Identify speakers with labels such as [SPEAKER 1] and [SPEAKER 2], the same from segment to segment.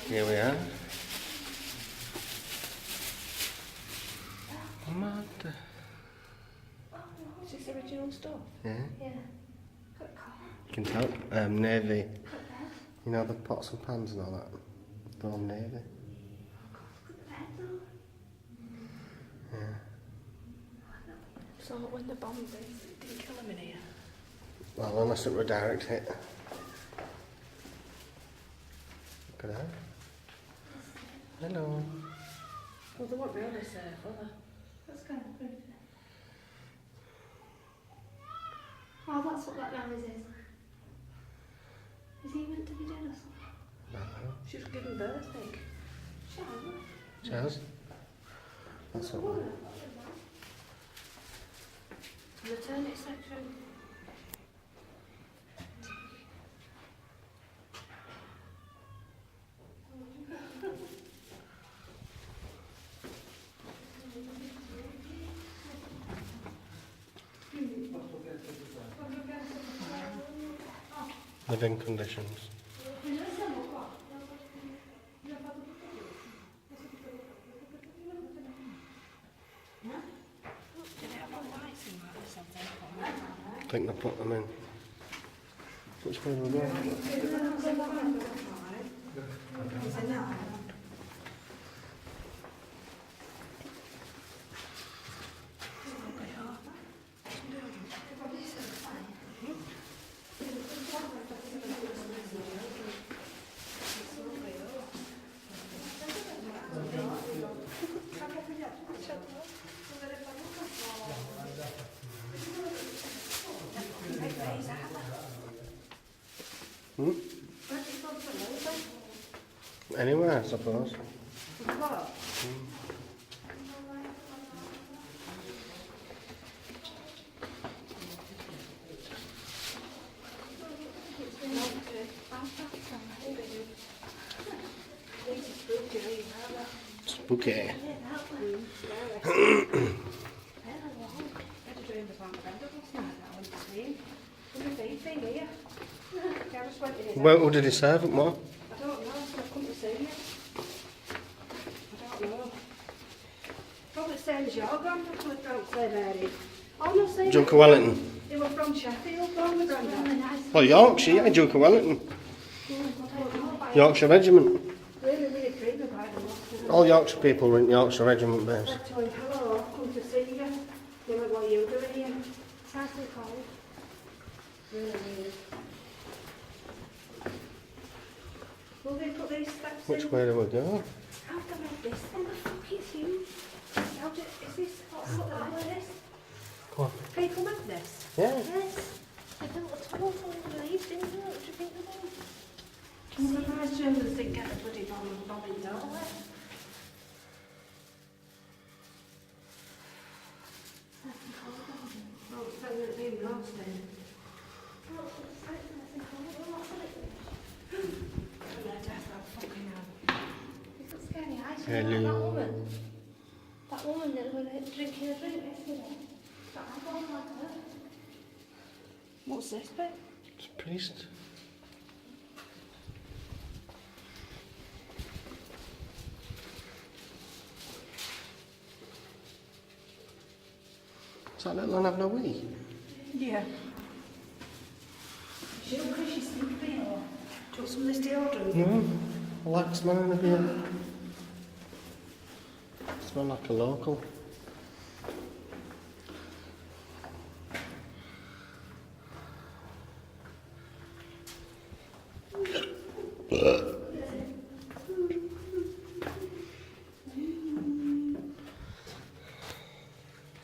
[SPEAKER 1] Here we are. Mad.
[SPEAKER 2] Is this original stuff?
[SPEAKER 1] Yeah.
[SPEAKER 2] Yeah.
[SPEAKER 1] You can tell. Navy. You know the pots and pans and all that? They're all navy. Yeah.
[SPEAKER 2] So when the bomb didn't kill him in here?
[SPEAKER 1] Well, unless it were a direct hit. Look at that. Hello.
[SPEAKER 2] Well, they weren't really safe, were they?
[SPEAKER 3] That's kind of creepy. Oh, that's what that noise is. Is he meant to be dead or something?
[SPEAKER 1] I don't know.
[SPEAKER 2] She was giving birth, I think.
[SPEAKER 1] Cheers. That's what we're...
[SPEAKER 2] Maternity section.
[SPEAKER 1] Living conditions. I think they put them in. Which way do we go? Anywhere, I suppose. Spooky. Who did he serve it more?
[SPEAKER 2] I don't know, I've come to see you. I don't know. Probably the same as your granddad was from St Mary. Oh, no, St
[SPEAKER 1] Junker Wellington.
[SPEAKER 2] They were from Sheffield, weren't they, granddad?
[SPEAKER 1] Well, Yorkshire, yeah, Junker Wellington. Yorkshire Regiment.
[SPEAKER 2] Really, really creepy by them.
[SPEAKER 1] All Yorkshire people were in Yorkshire Regiment base.
[SPEAKER 2] I told him, hello, I've come to see you. They went, what are you doing here? It's actually cold. Really weird. Will they put these steps
[SPEAKER 1] Which
[SPEAKER 2] in?
[SPEAKER 1] way do we go?
[SPEAKER 2] How can I have this? What the fuck is huge? Is this what's up like this?
[SPEAKER 1] Come on.
[SPEAKER 2] Can you come at this?
[SPEAKER 1] Yeah.
[SPEAKER 2] Yes. They built a tunnel for these, didn't they? What do you think they're doing? I'm surprised Germans didn't get a bloody bombing down there. Oh, it's better than it being lost then.
[SPEAKER 1] Hello.
[SPEAKER 3] That woman that was drinking a drink yesterday. That I don't like her.
[SPEAKER 2] What's this bit?
[SPEAKER 1] It's a priest. Is that little one having a wee?
[SPEAKER 2] Yeah. She don't cause she's sleepy or do you want some of this deodorant?
[SPEAKER 1] No. I like the smell of here. Smell like a local.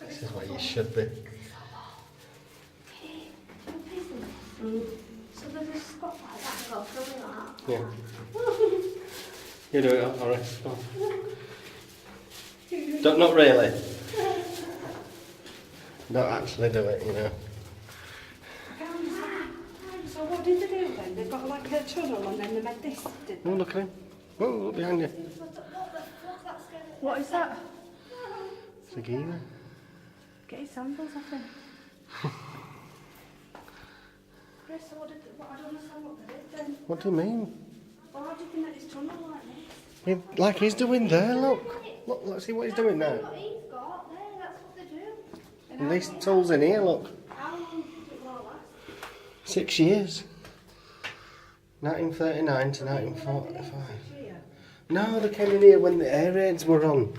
[SPEAKER 1] This is what you should be.
[SPEAKER 3] So there's a spot like that and go through like that.
[SPEAKER 1] Yeah. You do it, alright. Go on. Don't, not really. Don't actually do it, you know.
[SPEAKER 2] So what did they do then? They've got like a tunnel and then they made this, did they?
[SPEAKER 1] Oh, look at him. Oh, look behind you.
[SPEAKER 2] What is that?
[SPEAKER 1] It's a geezer.
[SPEAKER 2] Get his sandals, I think.
[SPEAKER 3] Chris, so what I don't understand what they did then.
[SPEAKER 1] What do you mean?
[SPEAKER 2] Why do you think that it's tunnel like this?
[SPEAKER 1] Like he's doing there, look. Look, let's see what he's doing now.
[SPEAKER 3] What he's got there, that's what they do.
[SPEAKER 1] And these tools in here, look.
[SPEAKER 3] How long did it last?
[SPEAKER 1] 6 years. 1939 to 1945. No, they came in here when the air raids were on.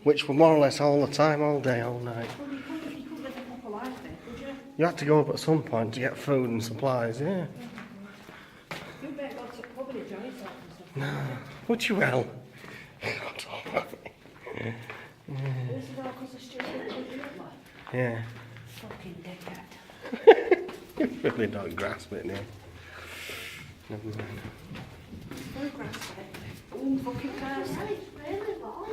[SPEAKER 1] Which were more or less all the time, all day, all night.
[SPEAKER 2] Well, you couldn't live a proper life there, could you?
[SPEAKER 1] You had to go up at some point to get food and supplies, yeah.
[SPEAKER 2] You better go to probably enjoy yourself and stuff.
[SPEAKER 1] No. Would you well?
[SPEAKER 2] This is all because of stupid country up like.
[SPEAKER 1] Yeah.
[SPEAKER 2] Fucking dickhead.
[SPEAKER 1] You really don't grasp it now. Never mind.
[SPEAKER 2] Don't grasp it. One fucking person.
[SPEAKER 3] It's really long.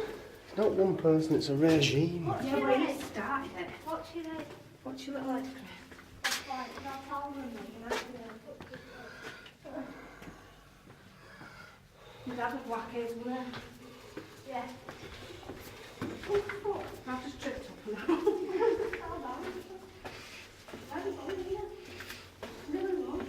[SPEAKER 1] It's not one person, it's a regime.
[SPEAKER 2] Yeah, well, you started it.
[SPEAKER 3] What's your name?
[SPEAKER 2] What's your little head, Craig?
[SPEAKER 3] That's right, that's all of them.
[SPEAKER 2] Your dad would whack his, wouldn't he?
[SPEAKER 3] Yeah.
[SPEAKER 2] Oh, fuck. I've just tripped up now.
[SPEAKER 3] Calm down. I don't know, yeah. No, no. I don't know.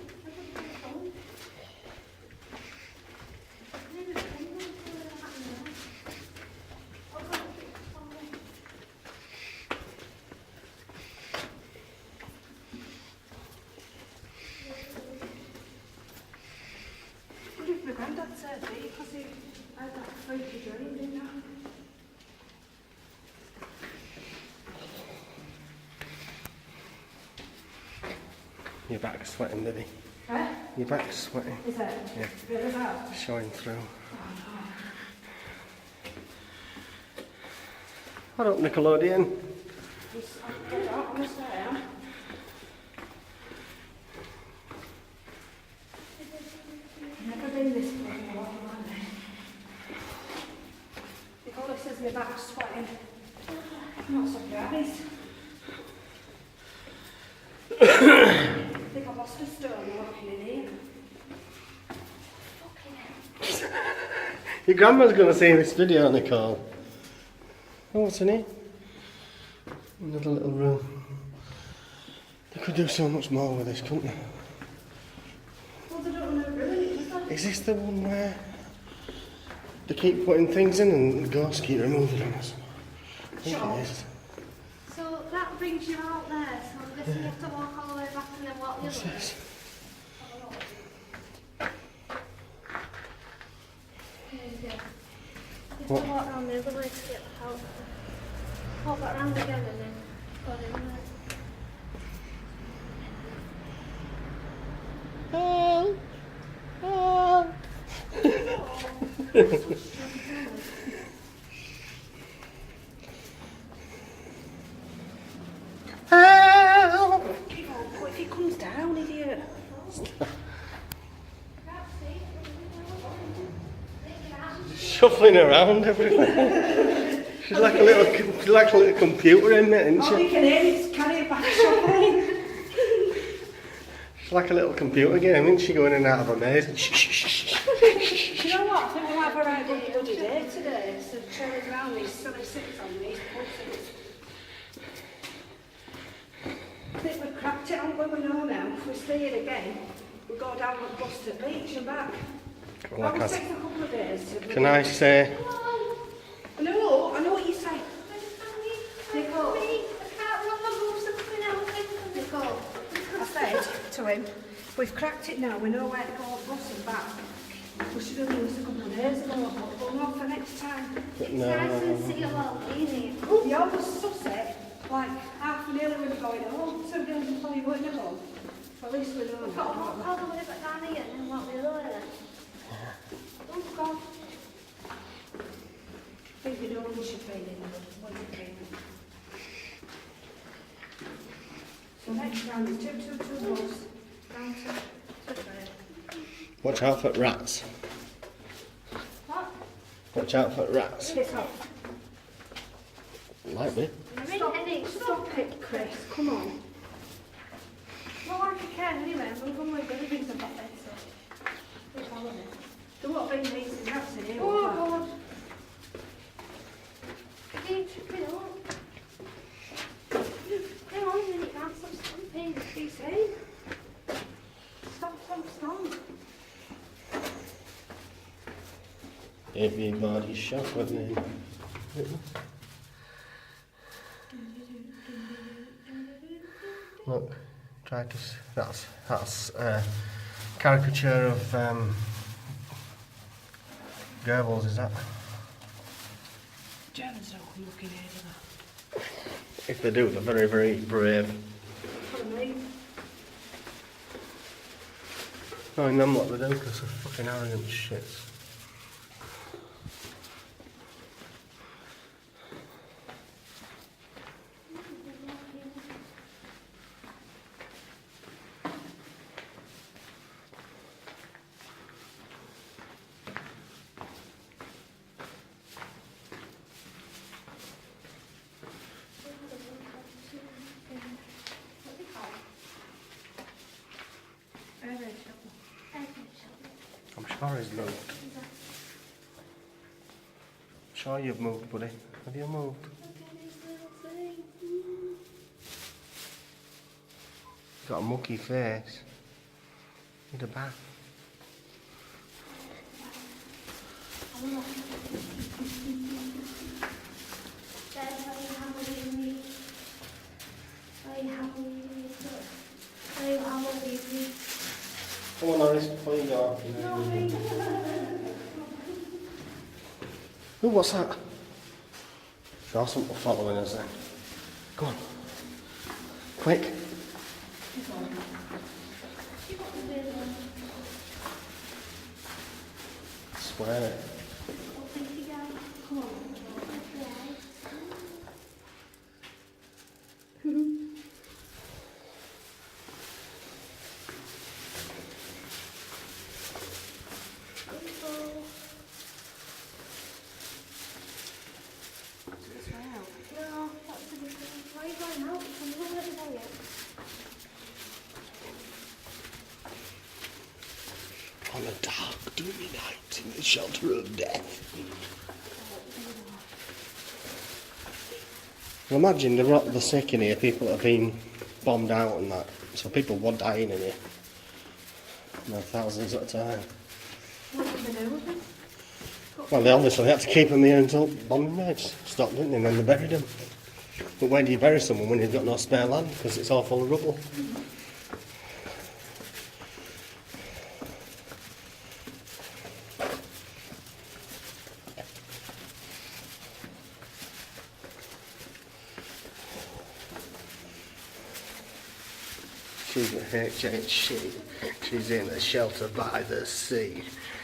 [SPEAKER 2] My granddad said that because he had that freaky dream, didn't he?
[SPEAKER 1] Your back's sweating, Diddy.
[SPEAKER 2] Huh?
[SPEAKER 1] Your back's sweating.
[SPEAKER 2] Is it?
[SPEAKER 1] Yeah.
[SPEAKER 2] Really bad?
[SPEAKER 1] Showing through. What up, Nickelodeon?
[SPEAKER 2] I don't, honestly, I am. Never been this bloody long, have I? If all it says my back's sweating, I'm not surprised. I think I've lost a stone walking in here.
[SPEAKER 1] Your grandma's going to see this video, Nicole. Oh, what's in here? Another little room. They could do so much more with this, couldn't they?
[SPEAKER 2] Well, they don't want to ruin it, do they?
[SPEAKER 1] Is this the one where they keep putting things in and the ghosts keep removing them? I think it is.
[SPEAKER 3] So that brings you out there, so I guess you have to walk all the way back and then walk the
[SPEAKER 1] What's
[SPEAKER 3] other way.
[SPEAKER 1] this?
[SPEAKER 3] You have
[SPEAKER 1] What?
[SPEAKER 3] to walk round the other way to get the house. Walk back round again and then go in there.
[SPEAKER 1] Help! Help! Help!
[SPEAKER 2] What if he comes down, idiot?
[SPEAKER 1] Shuffling around everywhere. She's like a little computer in it, isn't
[SPEAKER 2] All
[SPEAKER 1] she?
[SPEAKER 2] you can hear is carry it back shuffling.
[SPEAKER 1] She's like a little computer game, isn't she, going in and out of a maze?
[SPEAKER 2] Do you know what? I think we'll have a right good bloody day today. So trailing around these silly sits on these pussies. I think we've cracked it on where we know now. If we stay here again, we'll go down the bus to the beach and back.
[SPEAKER 1] Like
[SPEAKER 2] That will
[SPEAKER 1] I
[SPEAKER 2] take a couple of days.
[SPEAKER 1] Can I say,
[SPEAKER 2] No, I know what you say.
[SPEAKER 3] Nicole. I can't remember something else.
[SPEAKER 2] Nicole, I said to him, we've cracked it now, we know where to go on bus and back. We should have done this a couple of days ago, but we'll know for next time.
[SPEAKER 3] It's
[SPEAKER 1] No.
[SPEAKER 3] nice and see you all easy.
[SPEAKER 2] You always suss it, like half an hour when we're going home, 2 days before you went home. At least we know
[SPEAKER 3] We've got to walk
[SPEAKER 2] now.
[SPEAKER 3] all the way back down here and then walk the other way then.
[SPEAKER 2] Oh God. I think we know we should be in when we came in. So next round is 2 balls down to 3.
[SPEAKER 1] watch out for rats.
[SPEAKER 3] What?
[SPEAKER 1] Watch out for rats.
[SPEAKER 2] Piss off.
[SPEAKER 1] Like me.
[SPEAKER 2] Stop it, Chris. Come on.
[SPEAKER 3] Well, like I can anyway, I'm going to go things about it, so. We'll follow it.
[SPEAKER 2] There won't be these and rats in here.
[SPEAKER 3] Oh,
[SPEAKER 2] will there?
[SPEAKER 3] God. Keep tripping up. Come on, then you can't stop stomping.
[SPEAKER 2] Be safe. Stop.
[SPEAKER 1] Everybody's shuffling. Look, try to. That's a caricature of Goebbels, is that?
[SPEAKER 2] Germans don't come looking here, do
[SPEAKER 1] If they do, they're very, very brave.
[SPEAKER 2] they? For me.
[SPEAKER 1] Knowing them what they do, because they're fucking arrogant shits. I'm sure he's moved. Sure you've moved, buddy. Have you moved? You've got a mucky face. Need a bath. Come on, Norris, before you go off. Ooh, what's that? Sure, something following us then. Go on. Quick. Swear it. On a dark, gloomy night in the shelter of death. Well, imagine the sick in here, people that have been bombed out and that. So people were dying in here. Thousands at a time.
[SPEAKER 2] What did they do with them?
[SPEAKER 1] Well, they obviously had to keep them here until bombing raids stopped, didn't they? And then they buried them. But where do you bury someone when you've got no spare land? Because it's all full of rubble. She's at HHC. She's in a shelter by the sea.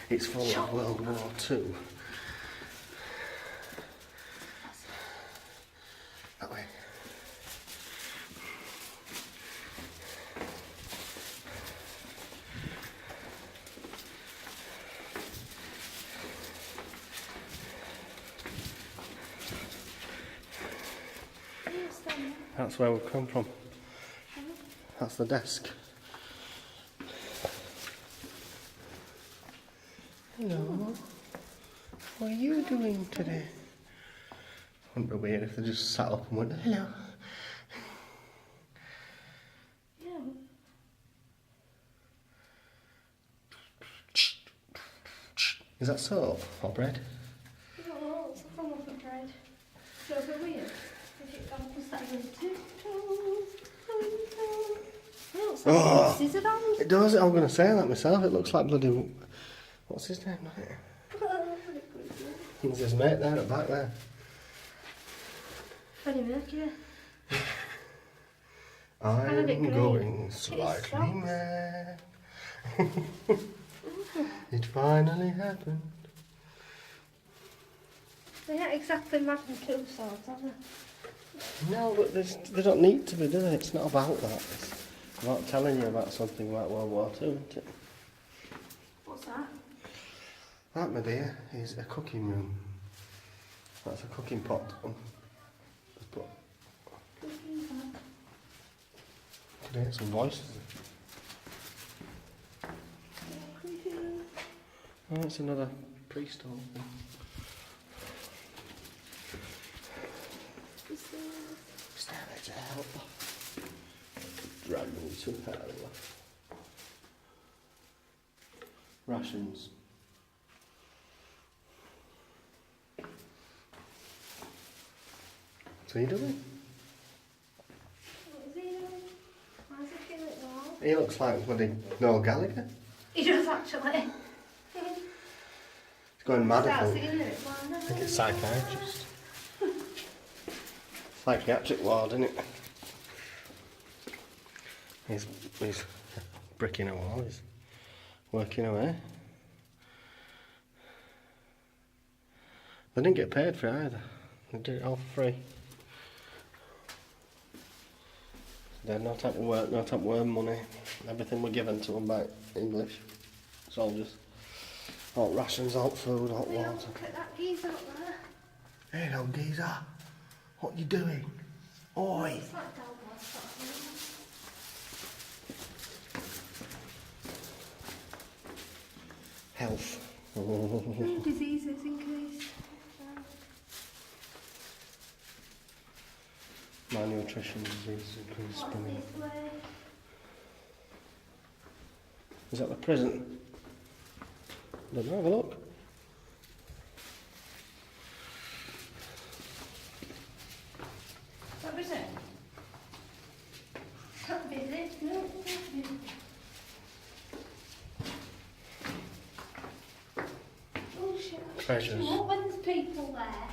[SPEAKER 1] It's full of World War II. That way. That's where we've come from. That's the desk. Hello. What are you doing today? Wouldn't it be weird if they just sat up and went, hello.
[SPEAKER 3] Yeah.
[SPEAKER 1] Is that soap or bread?
[SPEAKER 3] You don't know, it's a form of bread. So it's a bit weird. If it comes that in tiptoe.
[SPEAKER 1] Oh,
[SPEAKER 3] Scissor hands.
[SPEAKER 1] it does. I'm going to say that myself. It looks like bloody... What's his name? There's his mate there at the back there.
[SPEAKER 3] Freddie Mercury.
[SPEAKER 1] I'm
[SPEAKER 3] a bit green.
[SPEAKER 1] going
[SPEAKER 3] It's
[SPEAKER 1] slightly
[SPEAKER 3] socks.
[SPEAKER 1] mad. It finally happened.
[SPEAKER 3] They're not exactly Magnum 2 swords, are they?
[SPEAKER 1] No, but they don't need to be, do they? It's not about that. It's about telling you about something like World War II, isn't it?
[SPEAKER 2] What's that?
[SPEAKER 1] That, my dear, is a cooking room. That's a cooking pot. Let's put... Could hear some voices. Oh, it's another priest hole thing. Stairway to hell. Drag me to hell. Rations. What's he doing?
[SPEAKER 3] What is he doing? Why does he feel it wrong?
[SPEAKER 1] He looks like bloody Noel Gallagher.
[SPEAKER 3] He does actually.
[SPEAKER 1] He's going mad, I
[SPEAKER 3] Start
[SPEAKER 1] think.
[SPEAKER 3] singing it. Why not?
[SPEAKER 1] I think it's psychiatrist. Psychiatric ward, isn't it? He's bricking a wall, he's working away. They didn't get paid for it either. They did it all for free. They had no time to work, no time to earn money. Everything was given to them by English soldiers. Hot rations, hot food, hot
[SPEAKER 3] Hey,
[SPEAKER 1] water.
[SPEAKER 3] look at that geezer up there.
[SPEAKER 1] Hey, old geezer, what you doing? Oi!
[SPEAKER 3] It's like Del Boss, sort of thing.
[SPEAKER 1] Health.
[SPEAKER 3] Diseases increase.
[SPEAKER 1] Malnutrition, disease, increased
[SPEAKER 3] What's
[SPEAKER 1] spending.
[SPEAKER 3] this way?
[SPEAKER 1] Is that the prison? Don't know, have a look.
[SPEAKER 3] What was it? It's not busy. No, it's not busy. Oh shit.
[SPEAKER 1] Treasures.
[SPEAKER 3] What when there's people there?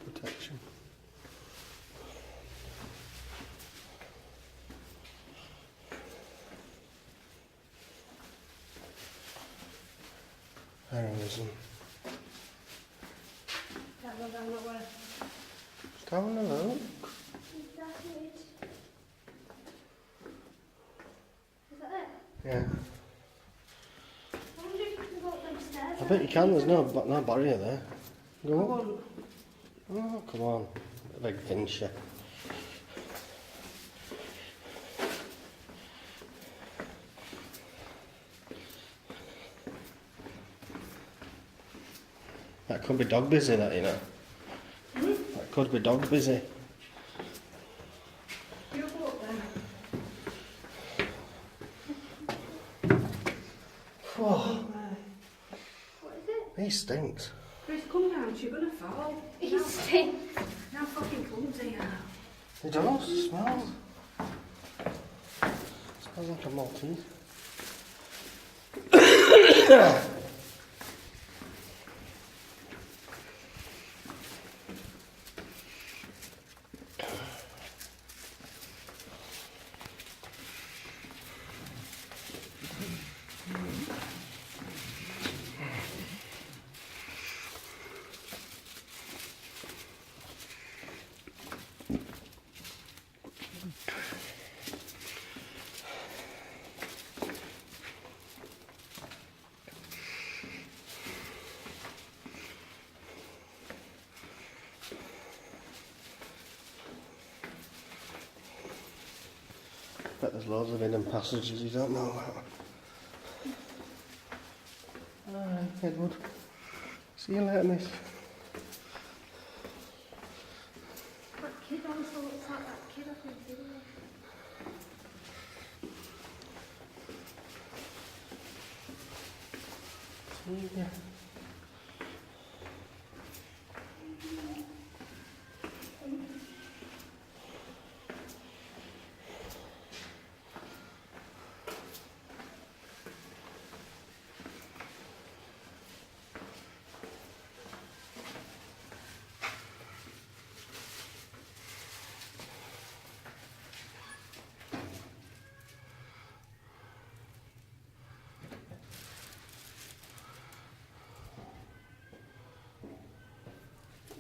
[SPEAKER 1] Protection. Heroism.
[SPEAKER 2] Can't go down that way.
[SPEAKER 1] Just having a look.
[SPEAKER 3] Is that it? Is that it?
[SPEAKER 1] Yeah.
[SPEAKER 3] I wonder if you can go up them stairs.
[SPEAKER 1] I bet you can, there's no barrier there.
[SPEAKER 2] I
[SPEAKER 1] Go up.
[SPEAKER 2] won't.
[SPEAKER 1] Oh, come on. Big Fincher. That could be dog busy, that, you know. That could be dog busy.
[SPEAKER 2] You go up there.
[SPEAKER 1] Oh,
[SPEAKER 3] What is it?
[SPEAKER 1] he stinks.
[SPEAKER 2] Chris, come down, you're gonna fall.
[SPEAKER 3] He stinks.
[SPEAKER 2] Now fucking clumsy you are.
[SPEAKER 1] He does, smells. Smells like a Maltese. Bet there's loads of hidden passages you don't know about. Alright, Edward. See you later, miss.
[SPEAKER 3] That kid also looks like that kid off his video.
[SPEAKER 1] See ya.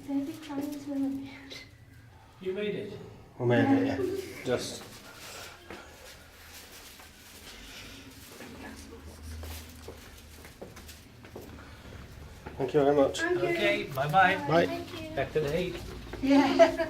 [SPEAKER 3] Baby trying to win.
[SPEAKER 4] You made it.
[SPEAKER 1] We made it, yeah. Just. Thank you very much.
[SPEAKER 2] Thank you.
[SPEAKER 4] Okay, bye-bye.
[SPEAKER 1] Bye.
[SPEAKER 3] Thank you.
[SPEAKER 4] Back to the heat.
[SPEAKER 2] Yeah.